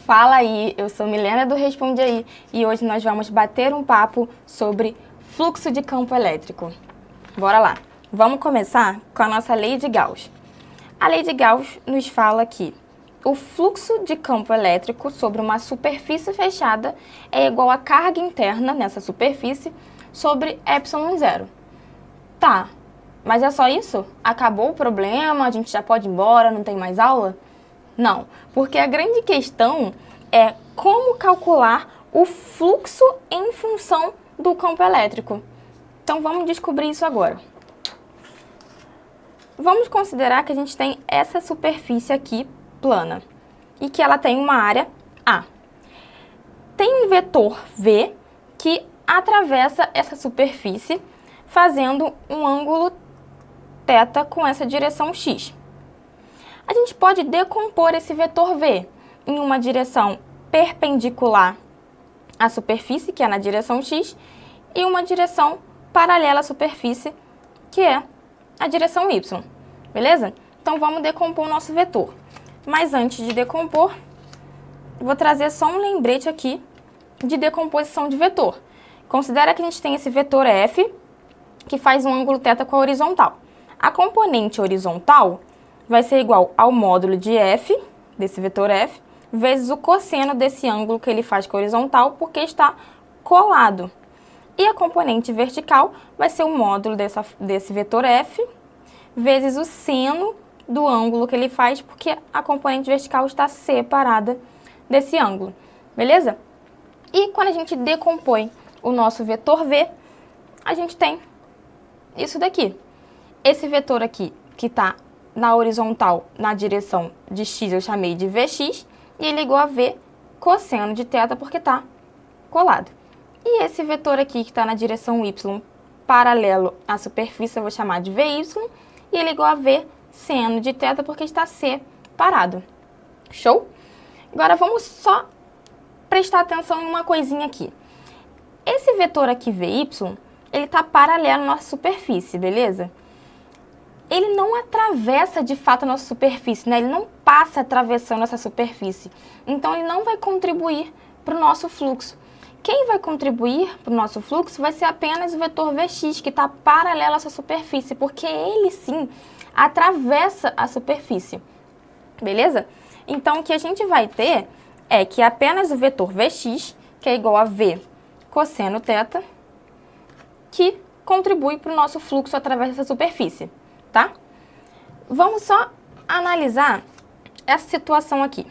Fala aí, eu sou Milena do Responde Aí e hoje nós vamos bater um papo sobre fluxo de campo elétrico. Bora lá! Vamos começar com a nossa lei de Gauss. A lei de Gauss nos fala que o fluxo de campo elétrico sobre uma superfície fechada é igual à carga interna nessa superfície sobre ε0. Tá, mas é só isso? Acabou o problema? A gente já pode ir embora? Não tem mais aula? Não, porque a grande questão é como calcular o fluxo em função do campo elétrico. Então vamos descobrir isso agora. Vamos considerar que a gente tem essa superfície aqui plana e que ela tem uma área A. Tem um vetor V que atravessa essa superfície fazendo um ângulo θ com essa direção x. A gente pode decompor esse vetor V em uma direção perpendicular à superfície, que é na direção x, e uma direção paralela à superfície, que é a direção y. Beleza? Então vamos decompor o nosso vetor. Mas antes de decompor, vou trazer só um lembrete aqui de decomposição de vetor. Considera que a gente tem esse vetor F, que faz um ângulo θ com a horizontal. A componente horizontal vai ser igual ao módulo de F, desse vetor F, vezes o cosseno desse ângulo que ele faz com a horizontal, porque está colado. E a componente vertical vai ser o módulo desse vetor F, vezes o seno do ângulo que ele faz, porque a componente vertical está separada desse ângulo. Beleza? E quando a gente decompõe o nosso vetor V, a gente tem isso daqui. Esse vetor aqui, que está na horizontal, na direção de x, eu chamei de Vx, e ele é igual a V cosseno de θ, porque está colado. E esse vetor aqui, que está na direção y, paralelo à superfície, eu vou chamar de Vy, e ele é igual a V seno de θ, porque está separado. Show? Agora vamos só prestar atenção em uma coisinha aqui. Esse vetor aqui, Vy, ele está paralelo à nossa superfície, beleza? Ele não atravessa de fato a nossa superfície, né? Ele não passa atravessando essa superfície. Então, ele não vai contribuir para o nosso fluxo. Quem vai contribuir para o nosso fluxo vai ser apenas o vetor Vx, que está paralelo a essa superfície, porque ele sim atravessa a superfície. Beleza? Então, o que a gente vai ter é que apenas o vetor Vx, que é igual a V cosseno θ, que contribui para o nosso fluxo através dessa superfície. Tá? Vamos só analisar essa situação aqui.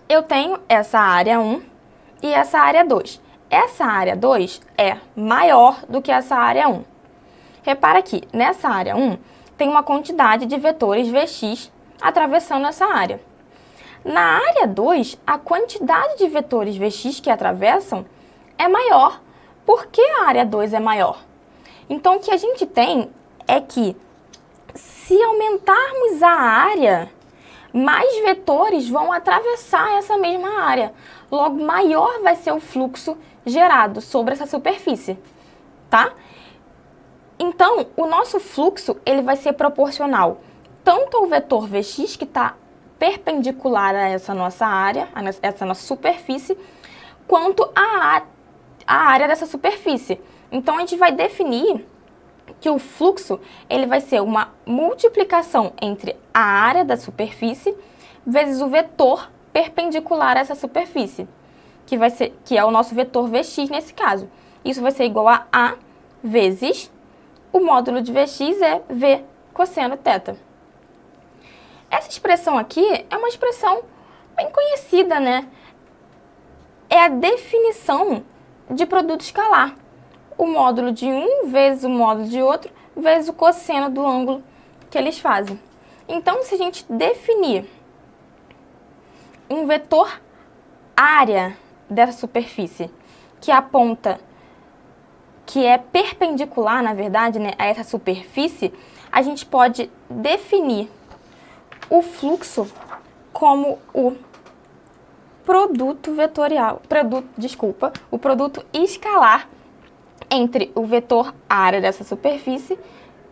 Eu tenho essa área 1 e essa área 2. Essa área 2 é maior do que essa área 1. Repara que nessa área 1 tem uma quantidade de vetores Vx atravessando essa área. Na área 2, a quantidade de vetores Vx que atravessam é maior. Por que a área 2 é maior? Então, o que a gente tem é que se aumentarmos a área, mais vetores vão atravessar essa mesma área. Logo, maior vai ser o fluxo gerado sobre essa superfície, tá? Então, o nosso fluxo ele vai ser proporcional tanto ao vetor Vx, que está perpendicular a essa nossa área, a essa nossa superfície, quanto a área dessa superfície. Então, a gente vai definir que o fluxo ele vai ser uma multiplicação entre a área da superfície vezes o vetor perpendicular a essa superfície, que é o nosso vetor Vx nesse caso. Isso vai ser igual a A vezes o módulo de Vx é V cosseno θ. Essa expressão aqui é uma expressão bem conhecida, né? É a definição de produto escalar. O módulo de um vezes o módulo de outro, vezes o cosseno do ângulo que eles fazem. Então, se a gente definir um vetor área dessa superfície que aponta, que é perpendicular, na verdade, né, a essa superfície, a gente pode definir o fluxo como o produto vetorial, o produto escalar entre o vetor área dessa superfície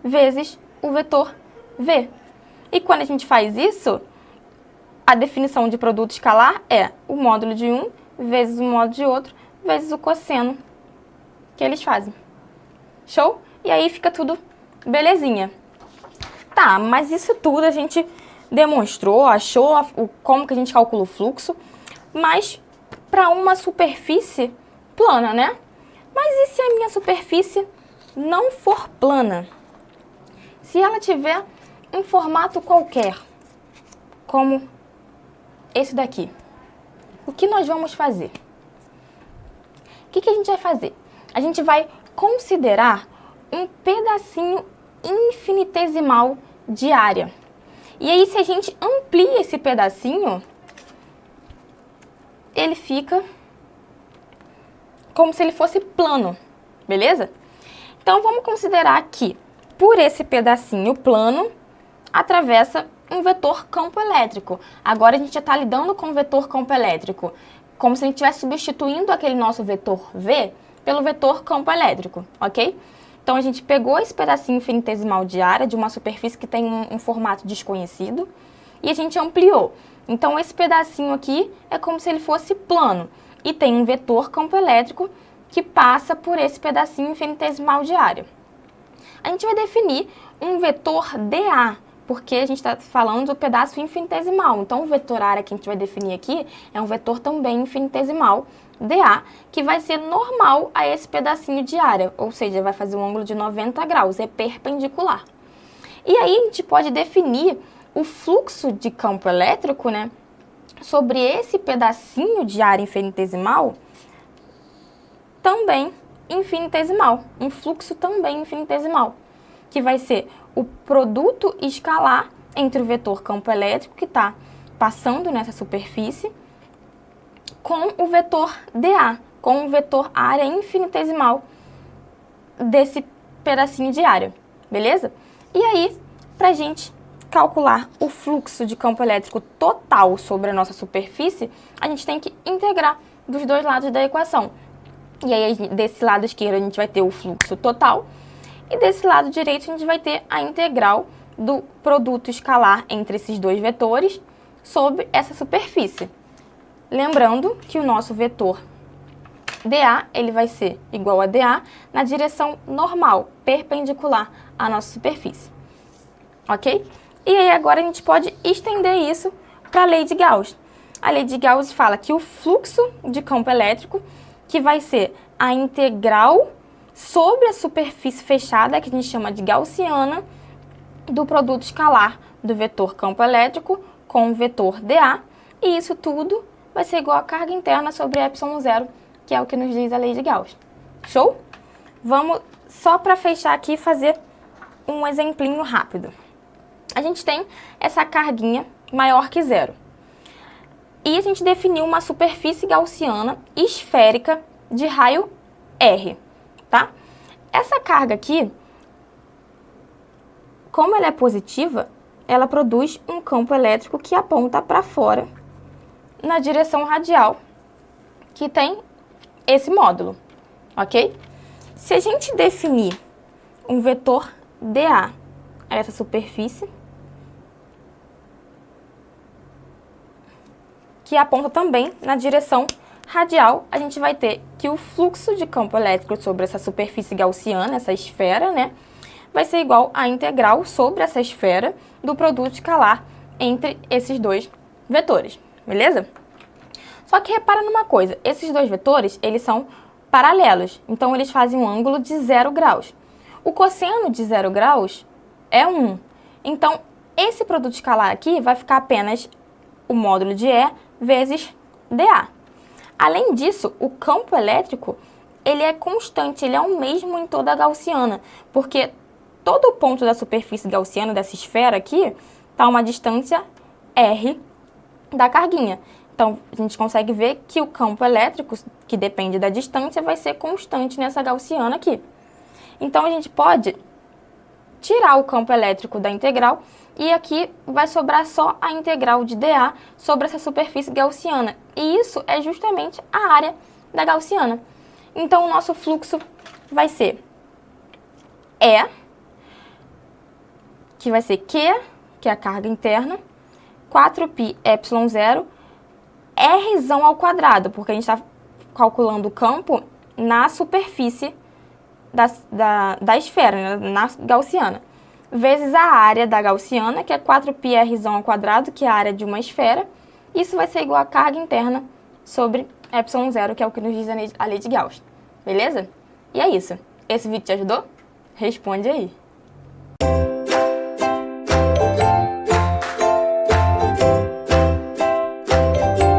vezes o vetor V. E quando a gente faz isso, a definição de produto escalar é o módulo de um vezes o módulo de outro, vezes o cosseno que eles fazem. Show? E aí fica tudo belezinha. Tá, mas isso tudo a gente demonstrou, achou como que a gente calcula o fluxo, mas para uma superfície plana, né? Mas e se a minha superfície não for plana? Se ela tiver um formato qualquer, como esse daqui, o que nós vamos fazer? O que a gente vai fazer? A gente vai considerar um pedacinho infinitesimal de área. E aí, se a gente amplia esse pedacinho, ele fica como se ele fosse plano, beleza? Então, vamos considerar que, por esse pedacinho plano, atravessa um vetor campo elétrico. Agora, a gente já está lidando com o vetor campo elétrico, como se a gente estivesse substituindo aquele nosso vetor V pelo vetor campo elétrico, ok? Então, a gente pegou esse pedacinho infinitesimal de área de uma superfície que tem um formato desconhecido e a gente ampliou. Então, esse pedacinho aqui é como se ele fosse plano e tem um vetor campo elétrico que passa por esse pedacinho infinitesimal de área. A gente vai definir um vetor dA, porque a gente está falando do pedaço infinitesimal. Então, o vetor área que a gente vai definir aqui é um vetor também infinitesimal, dA, que vai ser normal a esse pedacinho de área, ou seja, vai fazer um ângulo de 90 graus, é perpendicular. E aí a gente pode definir o fluxo de campo elétrico, né, sobre esse pedacinho de área infinitesimal, também infinitesimal, um fluxo também infinitesimal, que vai ser o produto escalar entre o vetor campo elétrico que está passando nessa superfície com o vetor dA, com o vetor área infinitesimal desse pedacinho de área, beleza? E aí, para a gente calcular o fluxo de campo elétrico total sobre a nossa superfície, a gente tem que integrar dos dois lados da equação. E aí, desse lado esquerdo, a gente vai ter o fluxo total, e desse lado direito, a gente vai ter a integral do produto escalar entre esses dois vetores sobre essa superfície. Lembrando que o nosso vetor dA, ele vai ser igual a dA na direção normal, perpendicular à nossa superfície. Ok? E aí agora a gente pode estender isso para a lei de Gauss. A lei de Gauss fala que o fluxo de campo elétrico, que vai ser a integral sobre a superfície fechada, que a gente chama de gaussiana, do produto escalar do vetor campo elétrico com o vetor dA, e isso tudo vai ser igual a carga interna sobre ε0, que é o que nos diz a lei de Gauss. Show? Vamos, só para fechar aqui, fazer um exemplinho rápido. A gente tem essa carguinha maior que zero. E a gente definiu uma superfície gaussiana esférica de raio R, tá? Essa carga aqui, como ela é positiva, ela produz um campo elétrico que aponta para fora na direção radial, que tem esse módulo, ok? Se a gente definir um vetor dA a essa superfície, que aponta também na direção radial, a gente vai ter que o fluxo de campo elétrico sobre essa superfície gaussiana, essa esfera, né, vai ser igual à integral sobre essa esfera do produto escalar entre esses dois vetores, beleza? Só que repara numa coisa, esses dois vetores, eles são paralelos, então eles fazem um ângulo de 0 graus. O cosseno de 0 graus é 1, então esse produto escalar aqui vai ficar apenas o módulo de E vezes dA. Além disso, o campo elétrico, ele é constante, ele é o mesmo em toda a gaussiana, porque todo o ponto da superfície gaussiana, dessa esfera aqui, está a uma distância R da carguinha. Então, a gente consegue ver que o campo elétrico, que depende da distância, vai ser constante nessa gaussiana aqui. Então, a gente pode tirar o campo elétrico da integral e aqui vai sobrar só a integral de dA sobre essa superfície gaussiana. E isso é justamente a área da gaussiana. Então, o nosso fluxo vai ser E, que vai ser Q, que é a carga interna, 4πε0 Rzão ao quadrado, porque a gente está calculando o campo na superfície da esfera, né, na gaussiana, vezes a área da gaussiana, que é 4πRzão ao quadrado, que é a área de uma esfera. Isso vai ser igual a carga interna sobre ε0, que é o que nos diz a lei de Gauss. Beleza? E é isso. Esse vídeo te ajudou? Responde aí.